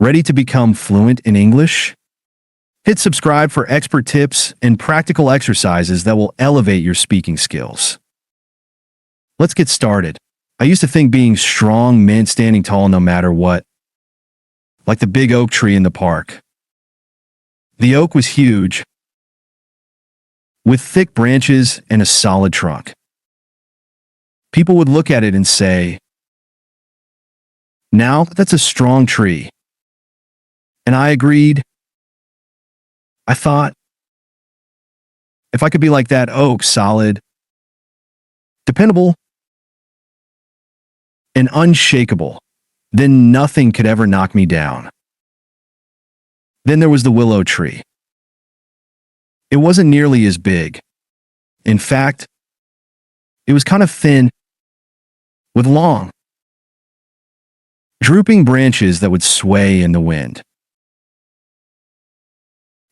Ready to become fluent in English? Hit subscribe for expert tips and practical exercises that will elevate your speaking skills. Let's get started. I used to think being strong meant standing tall no matter what, like the big oak tree in the park. The oak was huge, with thick branches and a solid trunk. People would look at it and say, "Now that's a strong tree." And I agreed. I thought, if I could be like that oak, solid, dependable, and unshakable, then nothing could ever knock me down. Then there was the willow tree. It wasn't nearly as big. In fact, it was kind of thin, with long, drooping branches that would sway in the wind.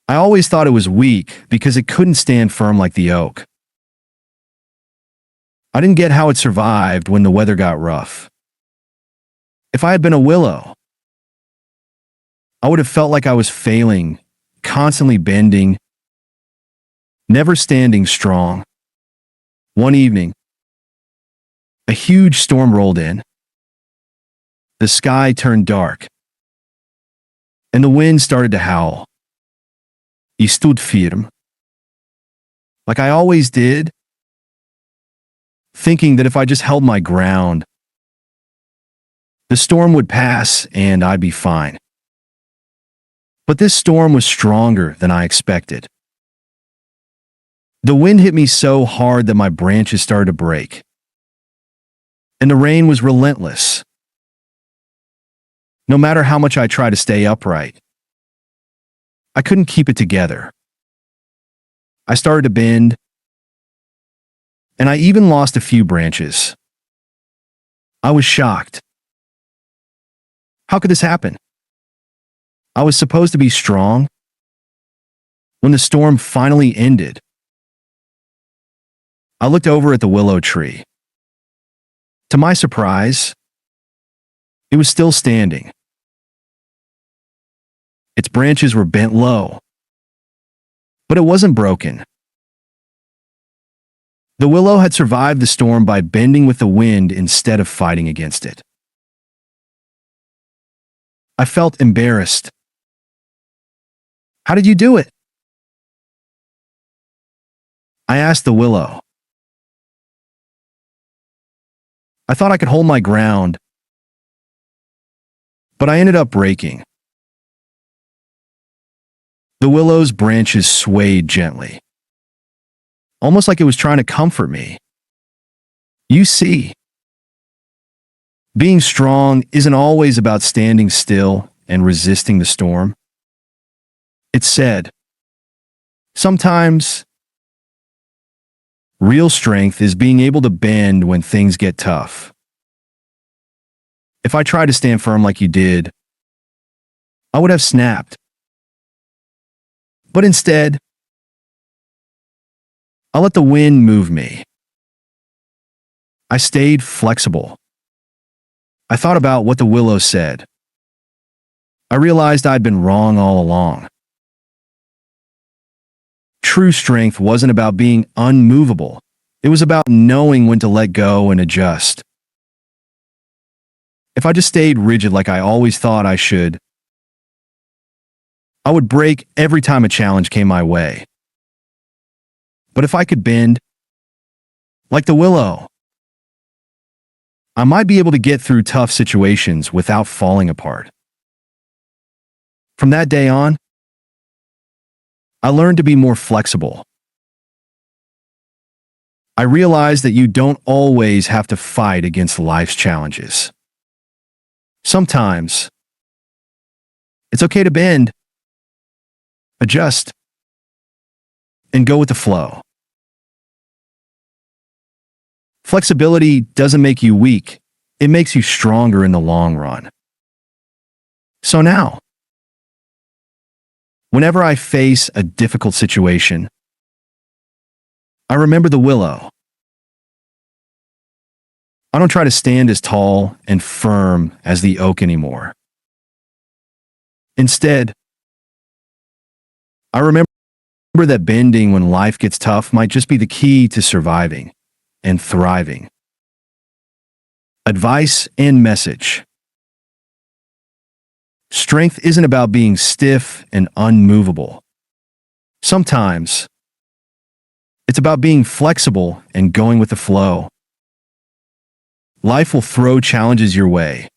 I always thought it was weak because it couldn't stand firm like the oak. I didn't get how it survived when the weather got rough. If I had been a willow, I would have felt like I was failing, constantly bending, never standing strong. One evening, a huge storm rolled in. The sky turned dark, and the wind started to howl. I stood firm, like I always did, thinking that if I just held my ground, the storm would pass and I'd be fine. But this storm was stronger than I expected. The wind hit me so hard that my branches started to break, and the rain was relentless. No matter how much I tried to stay upright, I couldn't keep it together. I started to bend, and I even lost a few branches. I was shocked. How could this happen? I was supposed to be strong. When the storm finally ended, I looked over at the willow tree. To my surprise, it was still standing. Its branches were bent low, but it wasn't broken. The willow had survived the storm by bending with the wind instead of fighting against it. I felt embarrassed. "How did you do it?" I asked the willow. I thought I could hold my ground, but I ended up breaking. The willow's branches swayed gently, almost like it was trying to comfort me. You see, being strong isn't always about standing still and resisting the storm. It said, sometimes real strength is being able to bend when things get tough. If I tried to stand firm like you did, I would have snapped. But instead, I let the wind move me. I stayed flexible. I thought about what the willow said. I realized I'd been wrong all along. True strength wasn't about being unmovable. It was about knowing when to let go and adjust. If I just stayed rigid like I always thought I should, I would break every time a challenge came my way. But if I could bend, like the willow, I might be able to get through tough situations without falling apart. From that day on, I learned to be more flexible. I realized that you don't always have to fight against life's challenges. Sometimes, it's okay to bend, adjust, and go with the flow. Flexibility doesn't make you weak. It makes you stronger in the long run. So now, whenever I face a difficult situation, I remember the willow. I don't try to stand as tall and firm as the oak anymore. Instead, I remember that bending when life gets tough might just be the key to surviving and thriving. Advice and message. Strength isn't about being stiff and unmovable. Sometimes, it's about being flexible and going with the flow. Life will throw challenges your way.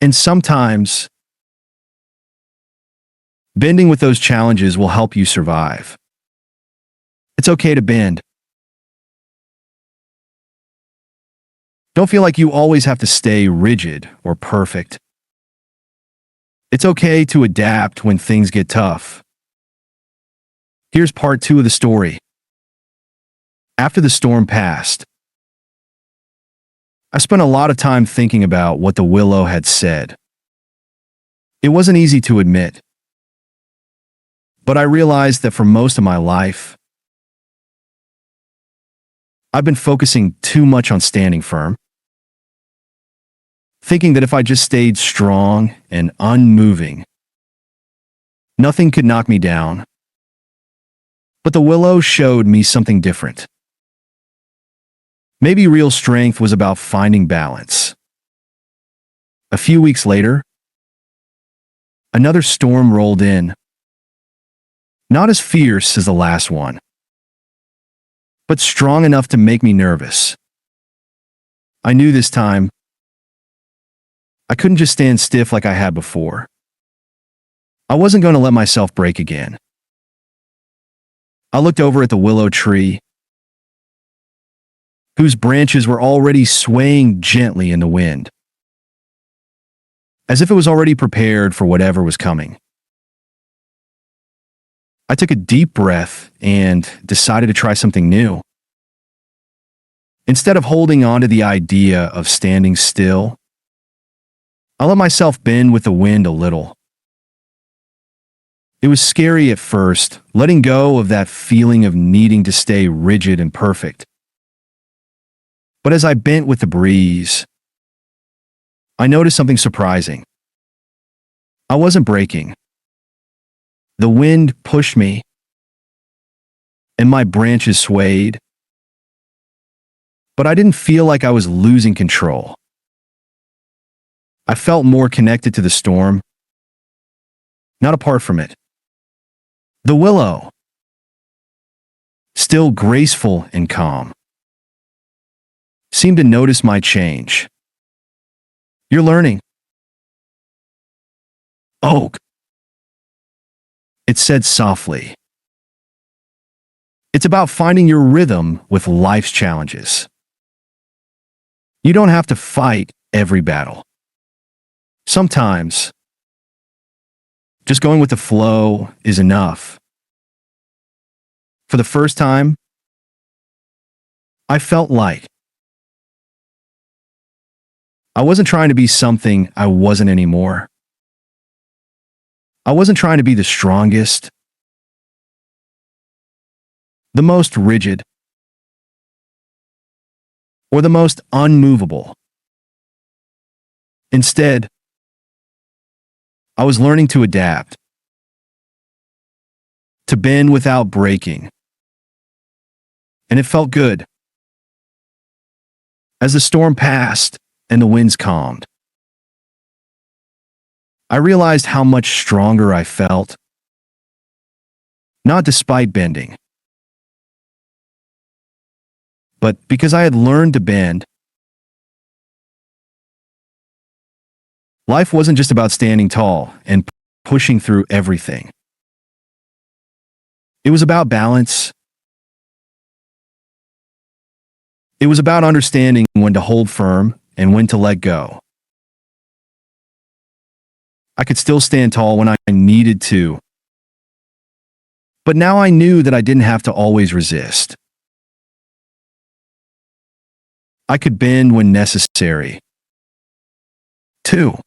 And sometimes, bending with those challenges will help you survive. It's okay to bend. Don't feel like you always have to stay rigid or perfect. It's okay to adapt when things get tough. Here's part 2 of the story. After the storm passed, I spent a lot of time thinking about what the willow had said. It wasn't easy to admit, but I realized that for most of my life, I've been focusing too much on standing firm, thinking that if I just stayed strong and unmoving, nothing could knock me down. But the willow showed me something different. Maybe real strength was about finding balance. A few weeks later, another storm rolled in. Not as fierce as the last one, but strong enough to make me nervous. I knew this time I couldn't just stand stiff like I had before. I wasn't going to let myself break again. I looked over at the willow tree, whose branches were already swaying gently in the wind, as if it was already prepared for whatever was coming. I took a deep breath and decided to try something new. Instead of holding on to the idea of standing still, I let myself bend with the wind a little. It was scary at first, letting go of that feeling of needing to stay rigid and perfect. But as I bent with the breeze, I noticed something surprising. I wasn't breaking. The wind pushed me, and my branches swayed, but I didn't feel like I was losing control. I felt more connected to the storm, not apart from it. The willow, still graceful and calm, seemed to notice my change. "You're learning." "Oak," it said softly. "It's about finding your rhythm with life's challenges. You don't have to fight every battle. Sometimes, just going with the flow is enough." For the first time, I felt light. I wasn't trying to be something I wasn't anymore. I wasn't trying to be the strongest, the most rigid, or the most unmovable. Instead, I was learning to adapt, to bend without breaking. And it felt good. As the storm passed and the winds calmed, I realized how much stronger I felt, not despite bending, but because I had learned to bend. Life wasn't just about standing tall and pushing through everything. It was about balance. It was about understanding when to hold firm and when to let go. I could still stand tall when I needed to, but now I knew that I didn't have to always resist. I could bend when necessary. 2.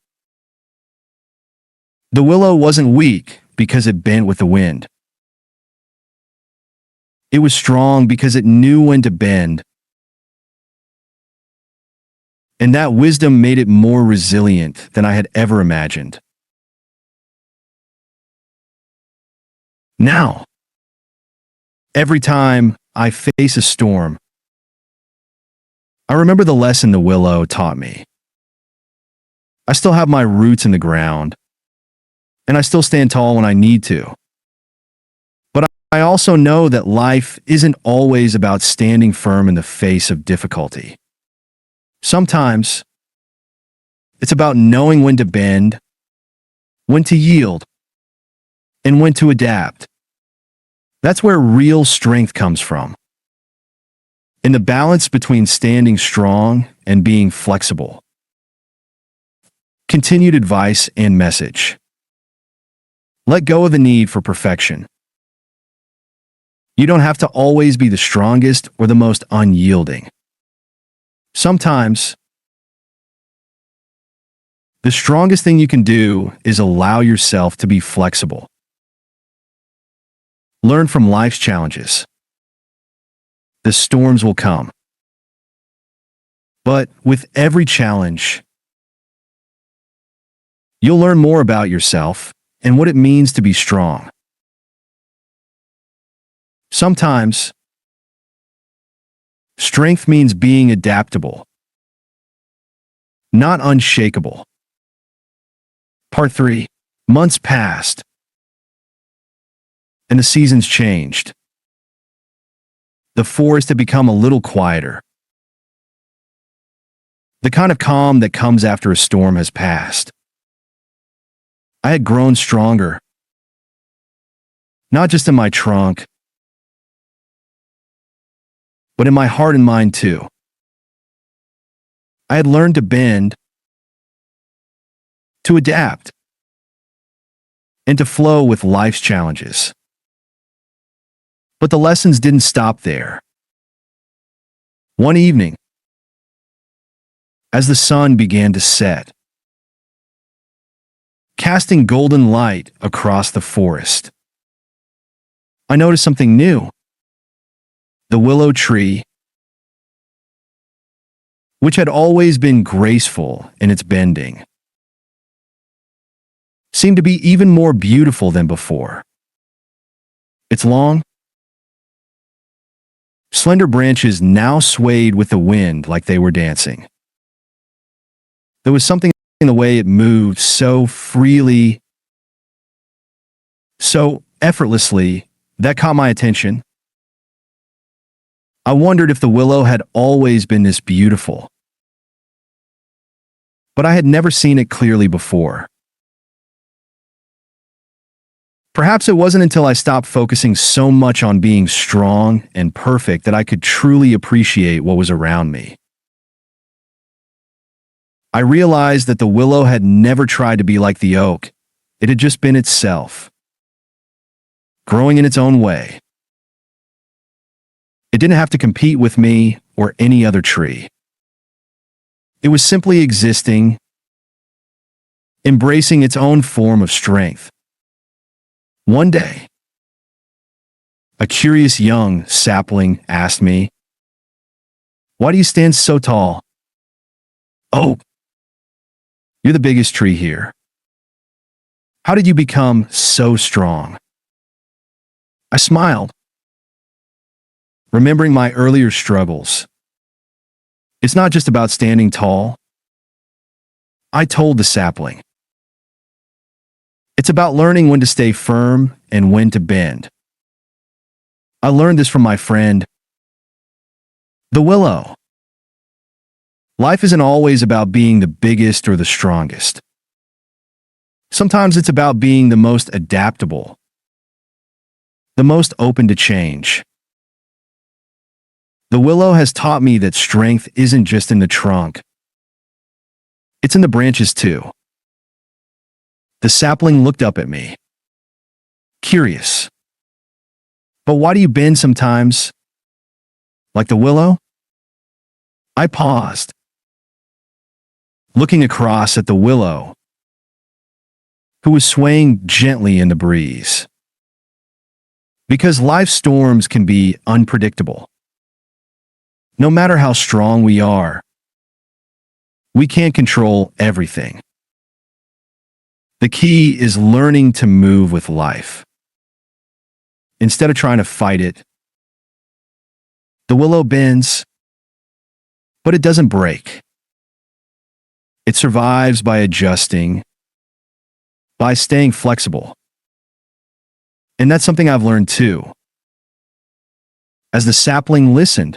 The willow wasn't weak because it bent with the wind. It was strong because it knew when to bend. And that wisdom made it more resilient than I had ever imagined. Now, every time I face a storm, I remember the lesson the willow taught me. I still have my roots in the ground, and I still stand tall when I need to. But I also know that life isn't always about standing firm in the face of difficulty. Sometimes, it's about knowing when to bend, when to yield, and when to adapt. That's where real strength comes from. In the balance between standing strong and being flexible. Continued advice and message. Let go of the need for perfection. You don't have to always be the strongest or the most unyielding. Sometimes, the strongest thing you can do is allow yourself to be flexible. Learn from life's challenges. The storms will come. But with every challenge, you'll learn more about yourself and what it means to be strong. Sometimes, strength means being adaptable, not unshakable. Part 3. Months passed, and the seasons changed. The forest had become a little quieter. The kind of calm that comes after a storm has passed. I had grown stronger, not just in my trunk, but in my heart and mind too. I had learned to bend, to adapt, and to flow with life's challenges. But the lessons didn't stop there. One evening, as the sun began to set, casting golden light across the forest, I noticed something new. The willow tree, which had always been graceful in its bending, seemed to be even more beautiful than before. Its long, slender branches now swayed with the wind like they were dancing. There was something in the way it moved so freely, so effortlessly, that caught my attention. I wondered if the willow had always been this beautiful, but I had never seen it clearly before. Perhaps it wasn't until I stopped focusing so much on being strong and perfect that I could truly appreciate what was around me. I realized that the willow had never tried to be like the oak. It had just been itself, growing in its own way. It didn't have to compete with me or any other tree. It was simply existing, embracing its own form of strength. One day, a curious young sapling asked me, "Why do you stand so tall?" "Oh, you're the biggest tree here. How did you become so strong?" I smiled, remembering my earlier struggles. It's not just about standing tall, I told the sapling. It's about learning when to stay firm and when to bend. I learned this from my friend, the willow. Life isn't always about being the biggest or the strongest. Sometimes it's about being the most adaptable, the most open to change. The willow has taught me that strength isn't just in the trunk. It's in the branches too. The sapling looked up at me, curious. "But why do you bend sometimes? Like the willow?" I paused, looking across at the willow, who was swaying gently in the breeze. Because life's storms can be unpredictable. No matter how strong we are, we can't control everything. The key is learning to move with life. instead of trying to fight it. The willow bends, but it doesn't break. It survives by adjusting, by staying flexible. And that's something I've learned too. As the sapling listened,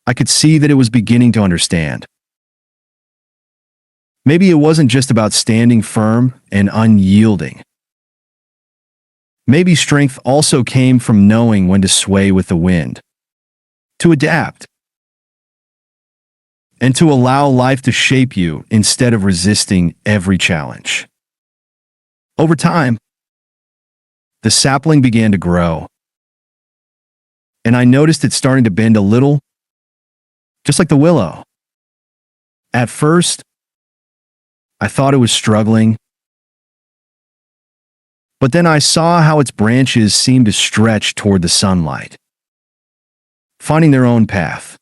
I could see that it was beginning to understand. Maybe it wasn't just about standing firm and unyielding. Maybe strength also came from knowing when to sway with the wind, to adapt, and to allow life to shape you instead of resisting every challenge. Over time, the sapling began to grow, and I noticed it starting to bend a little, just like the willow. At first, I thought it was struggling, but then I saw how its branches seemed to stretch toward the sunlight, finding their own path.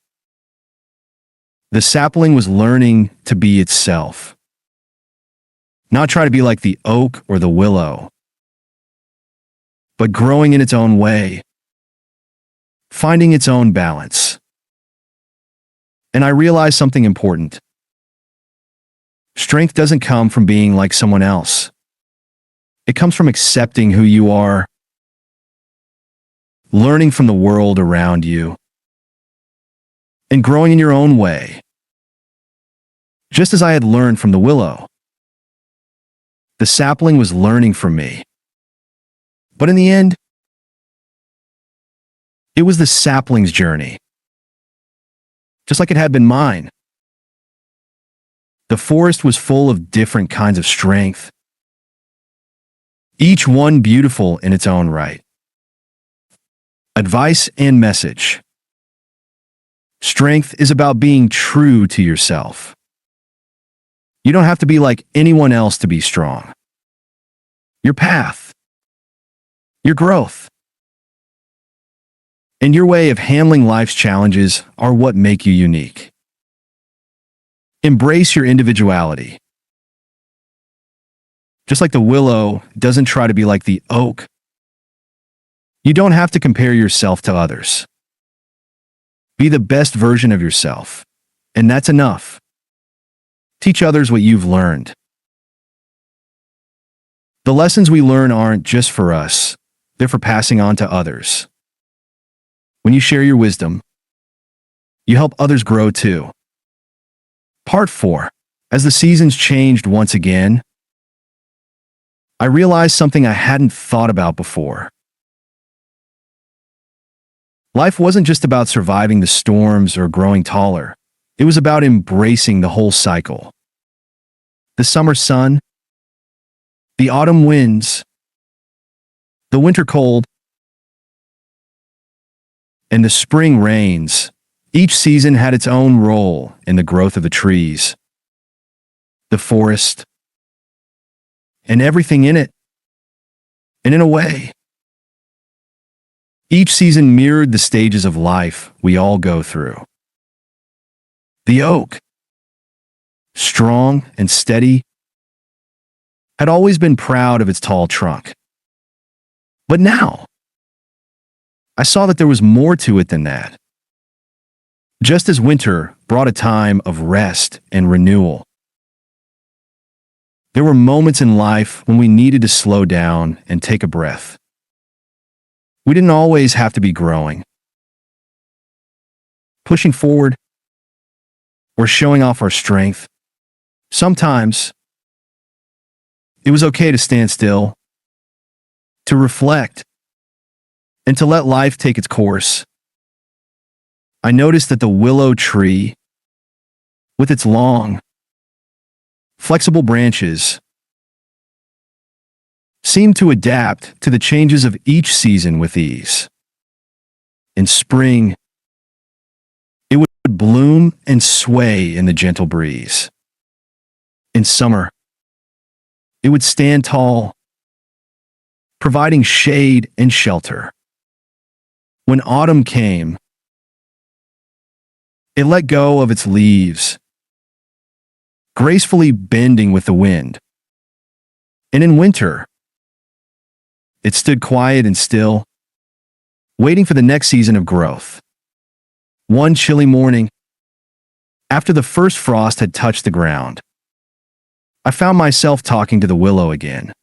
The sapling was learning to be itself, not try to be like the oak or the willow, but growing in its own way, finding its own balance. And I realized something important. Strength doesn't come from being like someone else. It comes from accepting who you are, learning from the world around you, and growing in your own way. Just as I had learned from the willow, the sapling was learning from me. But in the end, it was the sapling's journey, just like it had been mine. The forest was full of different kinds of strength, each one beautiful in its own right. Advice and message. Strength is about being true to yourself. You don't have to be like anyone else to be strong. Your path, your growth, and your way of handling life's challenges are what make you unique. Embrace your individuality. Just like the willow doesn't try to be like the oak, you don't have to compare yourself to others. Be the best version of yourself, and that's enough. Teach others what you've learned. The lessons we learn aren't just for us, they're for passing on to others. When you share your wisdom, you help others grow too. Part 4. As the seasons changed once again, I realized something I hadn't thought about before. Life wasn't just about surviving the storms or growing taller. It was about embracing the whole cycle. The summer sun, the autumn winds, the winter cold, and the spring rains. Each season had its own role in the growth of the trees, the forest, and everything in it. And in a way, each season mirrored the stages of life we all go through. The oak, strong and steady, had always been proud of its tall trunk. But now, I saw that there was more to it than that. Just as winter brought a time of rest and renewal, there were moments in life when we needed to slow down and take a breath. We didn't always have to be growing, pushing forward, or showing off our strength. Sometimes, it was okay to stand still, to reflect, and to let life take its course. I noticed that the willow tree, with its long, flexible branches, seemed to adapt to the changes of each season with ease. In spring, it would bloom and sway in the gentle breeze. In summer, it would stand tall, providing shade and shelter. When autumn came, it let go of its leaves, gracefully bending with the wind. And in winter, It stood quiet and still, waiting for the next season of growth. One chilly morning, after the first frost had touched the ground, I found myself talking to the willow again.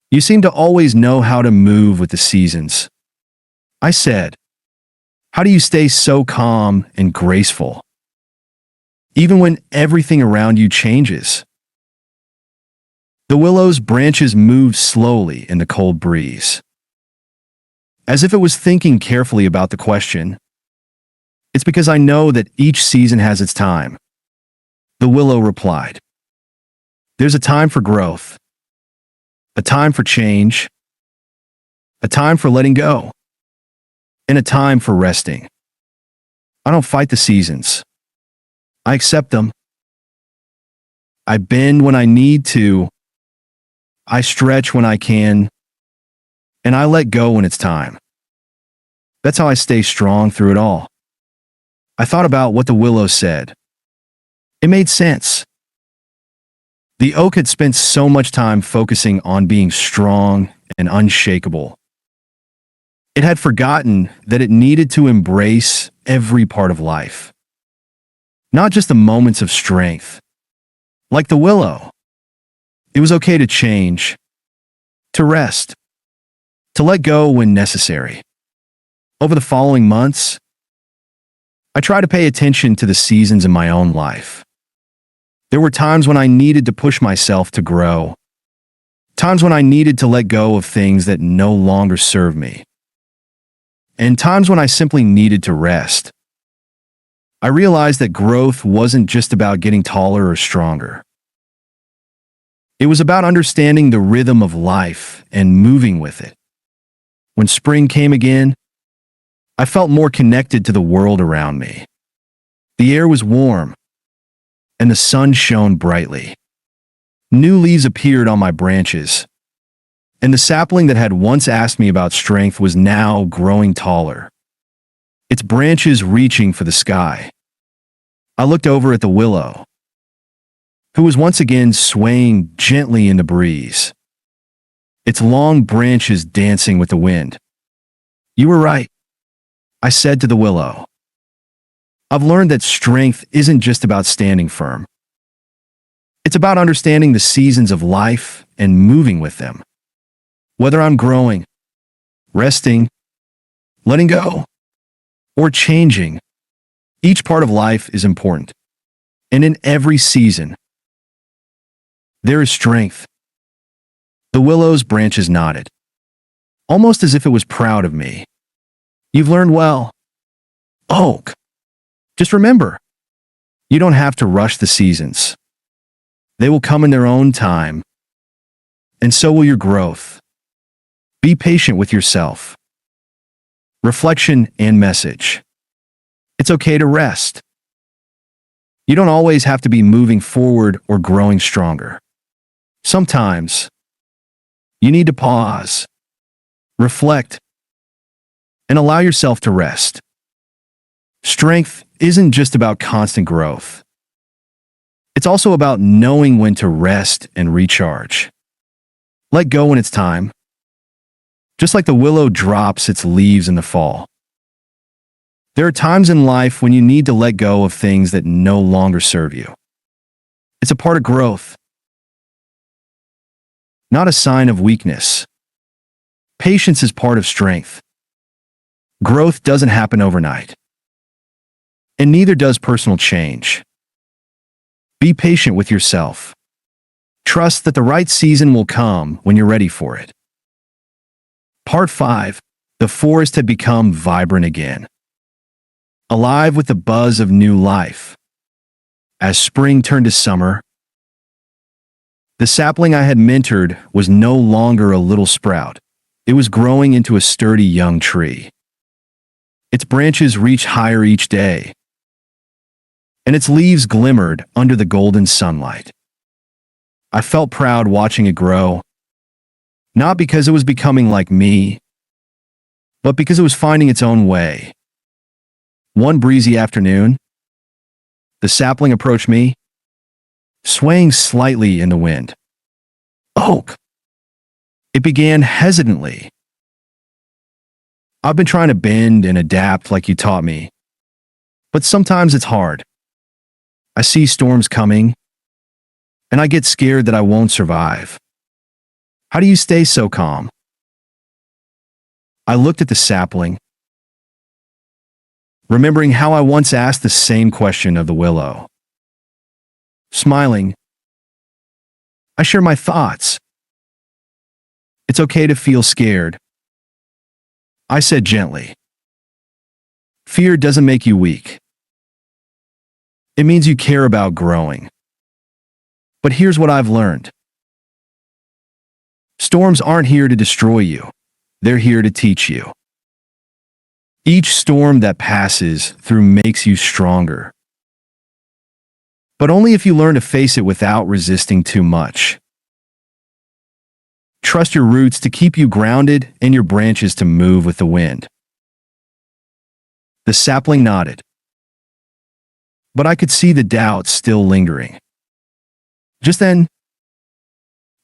"You seem to always know how to move with the seasons," I said. "How do you stay so calm and graceful, even when everything around you changes?" The willow's branches moved slowly in the cold breeze, as if it was thinking carefully about the question. "It's because I know that each season has its time," the willow replied. "There's a time for growth, a time for change, a time for letting go, and a time for resting. I don't fight the seasons. I accept them. I bend when I need to. I stretch when I can, and I let go when it's time. That's how I stay strong through it all." I thought about what the willow said. It made sense. The oak had spent so much time focusing on being strong and unshakable. It had forgotten that it needed to embrace every part of life, not just the moments of strength. Like the willow, it was okay to change, to rest, to let go when necessary. Over the following months, I tried to pay attention to the seasons in my own life. There were times when I needed to push myself to grow, times when I needed to let go of things that no longer serve me, and times when I simply needed to rest. I realized that growth wasn't just about getting taller or stronger. It was about understanding the rhythm of life and moving with it. When spring came again, I felt more connected to the world around me. The air was warm, and the sun shone brightly. New leaves appeared on my branches, and the sapling that had once asked me about strength was now growing taller, its branches reaching for the sky. I looked over at the willow, who was once again swaying gently in the breeze, its long branches dancing with the wind. "You were right," I said to the willow. "I've learned that strength isn't just about standing firm. It's about understanding the seasons of life and moving with them. Whether I'm growing, resting, letting go, or changing, each part of life is important. And in every season, there is strength." The willow's branches nodded, almost as if it was proud of me. "You've learned well, oak. Just remember, you don't have to rush the seasons. They will come in their own time, and so will your growth. Be patient with yourself." Reflection and message. It's okay to rest. You don't always have to be moving forward or growing stronger. Sometimes, you need to pause, reflect, and allow yourself to rest. Strength isn't just about constant growth. It's also about knowing when to rest and recharge. Let go when it's time, just like the willow drops its leaves in the fall. There are times in life when you need to let go of things that no longer serve you. It's a part of growth, not a sign of weakness. Patience is part of strength. Growth doesn't happen overnight, and neither does personal change. Be patient with yourself. Trust that the right season will come when you're ready for it. Part 5. The forest had become vibrant again, alive with the buzz of new life. As spring turned to summer, the sapling I had mentored was no longer a little sprout. It was growing into a sturdy young tree. Its branches reached higher each day, and its leaves glimmered under the golden sunlight. I felt proud watching it grow, not because it was becoming like me, but because it was finding its own way. One breezy afternoon, the sapling approached me, swaying slightly in the wind. "Oak," It began hesitantly. I've been trying to bend and adapt like you taught me, but sometimes it's hard. I see storms coming, and I get scared that I won't survive. How do you stay so calm? I looked at the sapling, remembering how I once asked the same question of the willow. Smiling, I share my thoughts. It's okay to feel scared, I said gently. Fear doesn't make you weak. It means you care about growing. But here's what I've learned. Storms aren't here to destroy you. They're here to teach you. Each storm that passes through makes you stronger. But only if you learn to face it without resisting too much. Trust your roots to keep you grounded and your branches to move with the wind. The sapling nodded, but I could see the doubt still lingering. Just then,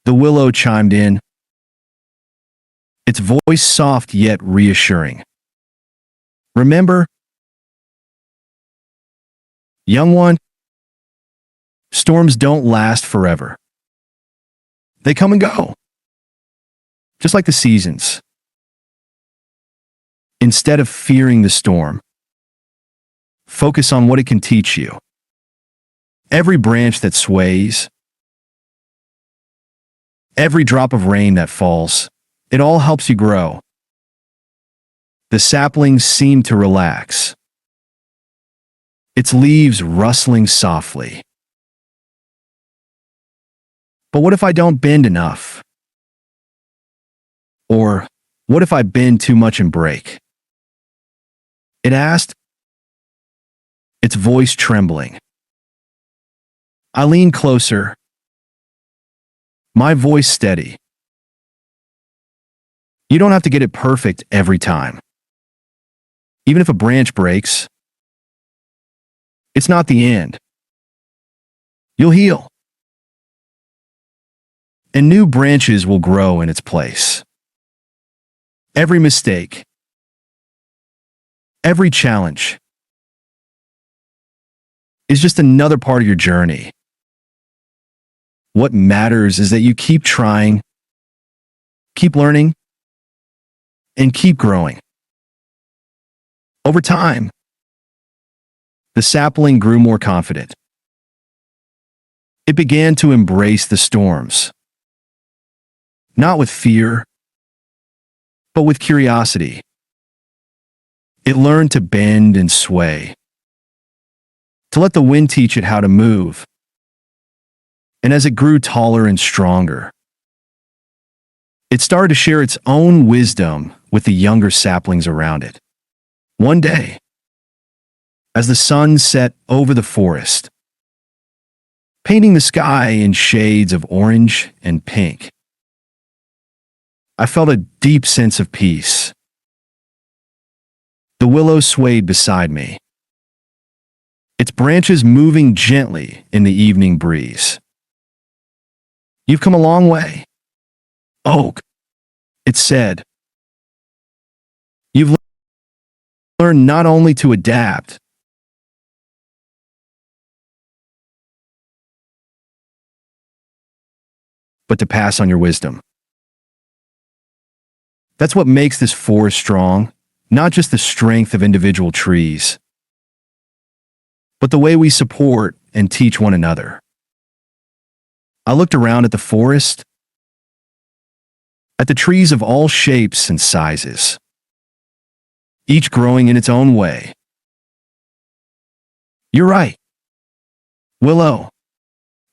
the willow chimed in, its voice soft yet reassuring. Remember, young one, storms don't last forever. They come and go, just like the seasons. Instead of fearing the storm, focus on what it can teach you. Every branch that sways, every drop of rain that falls, it all helps you grow. The saplings seemed to relax, its leaves rustling softly. But what if I don't bend enough? Or what if I bend too much and break? It asked, its voice trembling. I leaned closer, my voice steady. You don't have to get it perfect every time. Even if a branch breaks, it's not the end. You'll heal. And new branches will grow in its place. Every mistake, every challenge is just another part of your journey. What matters is that you keep trying, keep learning, and keep growing. Over time, the sapling grew more confident. It began to embrace the storms, not with fear, but with curiosity. It learned to bend and sway, to let the wind teach it how to move. And as it grew taller and stronger, it started to share its own wisdom with the younger saplings around it. One day, as the sun set over the forest, painting the sky in shades of orange and pink, I felt a deep sense of peace. The willow swayed beside me, its branches moving gently in the evening breeze. You've come a long way, oak, it said. You've learned not only to adapt, but to pass on your wisdom. That's what makes this forest strong, not just the strength of individual trees, but the way we support and teach one another. I looked around at the forest, at the trees of all shapes and sizes, each growing in its own way. You're right, Willow,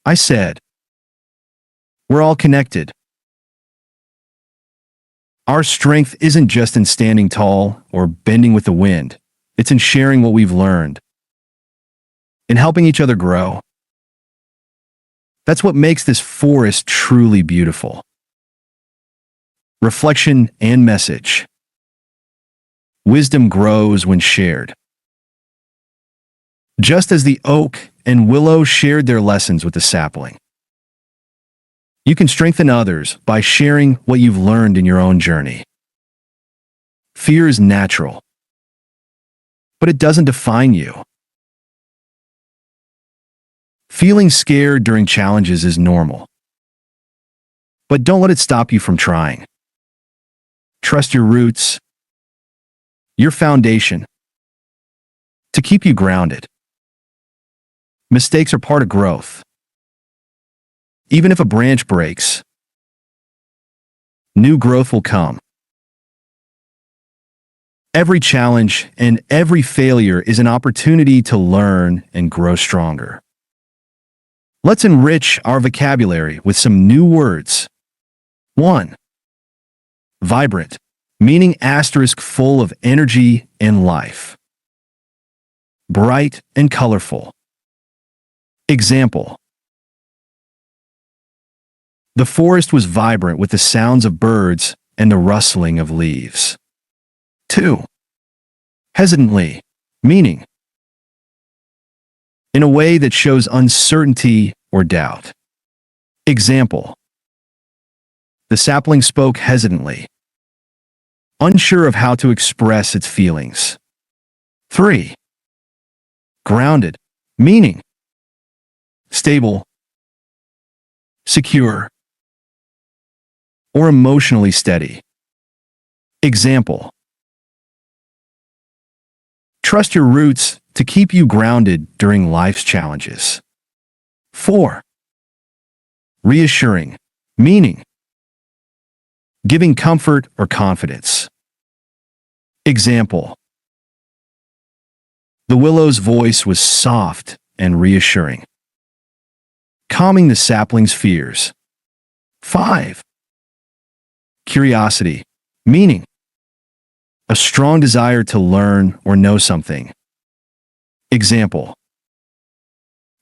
I said. We're all connected. Our strength isn't just in standing tall or bending with the wind. It's in sharing what we've learned, in helping each other grow. That's what makes this forest truly beautiful. Reflection and message. Wisdom grows when shared. Just as the oak and willow shared their lessons with the sapling. You can strengthen others by sharing what you've learned in your own journey. Fear is natural, but it doesn't define you. Feeling scared during challenges is normal, but don't let it stop you from trying. Trust your roots, your foundation, to keep you grounded. Mistakes are part of growth. Even if a branch breaks, new growth will come. Every challenge and every failure is an opportunity to learn and grow stronger. Let's enrich our vocabulary with some new words. 1. Vibrant, meaning asterisk full of energy and life. Bright and colorful. Example: the forest was vibrant with the sounds of birds and the rustling of leaves. 2. Hesitantly, meaning in a way that shows uncertainty or doubt. Example: the sapling spoke hesitantly, unsure of how to express its feelings. 3. Grounded, meaning stable, secure, or emotionally steady. Example: trust your roots to keep you grounded during life's challenges. 4. Reassuring, meaning giving comfort or confidence. Example: the willow's voice was soft and reassuring, calming the sapling's fears. 5. Curiosity, meaning a strong desire to learn or know something. Example: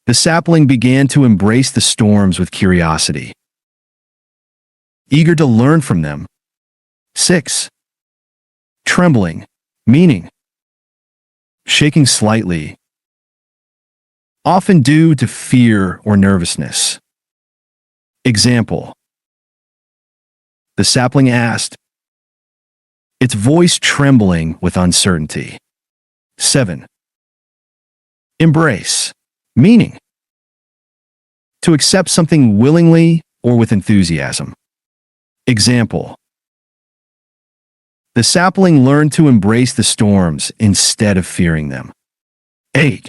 the sapling began to embrace the storms with curiosity, eager to learn from them. 6. Trembling, meaning shaking slightly, often due to fear or nervousness. Example: the sapling asked, its voice trembling with uncertainty. 7. Embrace, meaning to accept something willingly or with enthusiasm. Example: the sapling learned to embrace the storms instead of fearing them. 8.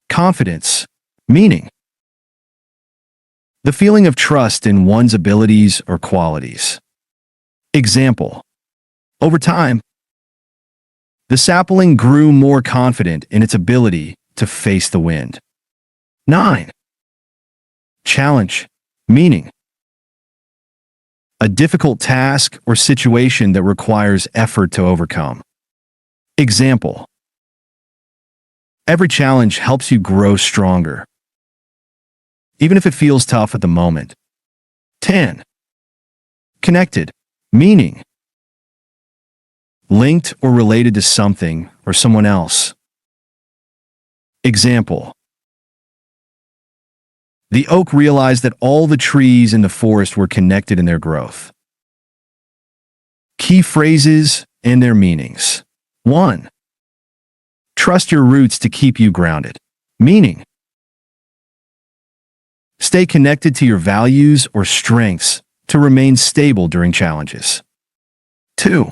Confidence, meaning the feeling of trust in one's abilities or qualities. Example: over time, the sapling grew more confident in its ability to face the wind. 9. Challenge, meaning a difficult task or situation that requires effort to overcome. Example: every challenge helps you grow stronger, even if it feels tough at the moment. 10. Connected, meaning linked or related to something or someone else. Example: the oak realized that all the trees in the forest were connected in their growth. Key phrases and their meanings. 1. Trust your roots to keep you grounded, meaning stay connected to your values or strengths to remain stable during challenges. 2.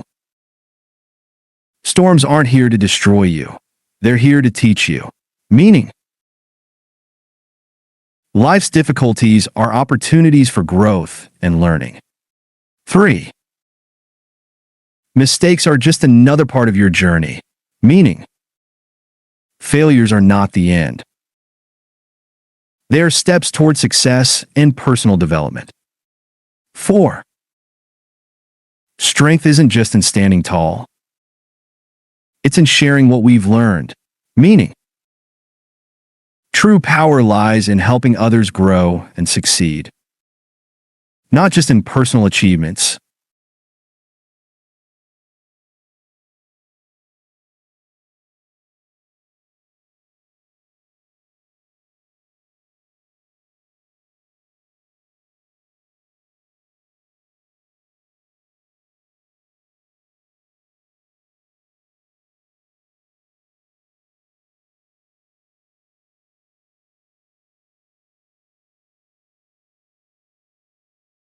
Storms aren't here to destroy you. They're here to teach you, meaning life's difficulties are opportunities for growth and learning. 3. Mistakes are just another part of your journey, meaning failures are not the end. They are steps toward success and personal development. 4. Strength isn't just in standing tall. It's in sharing what we've learned, meaning true power lies in helping others grow and succeed, not just in personal achievements,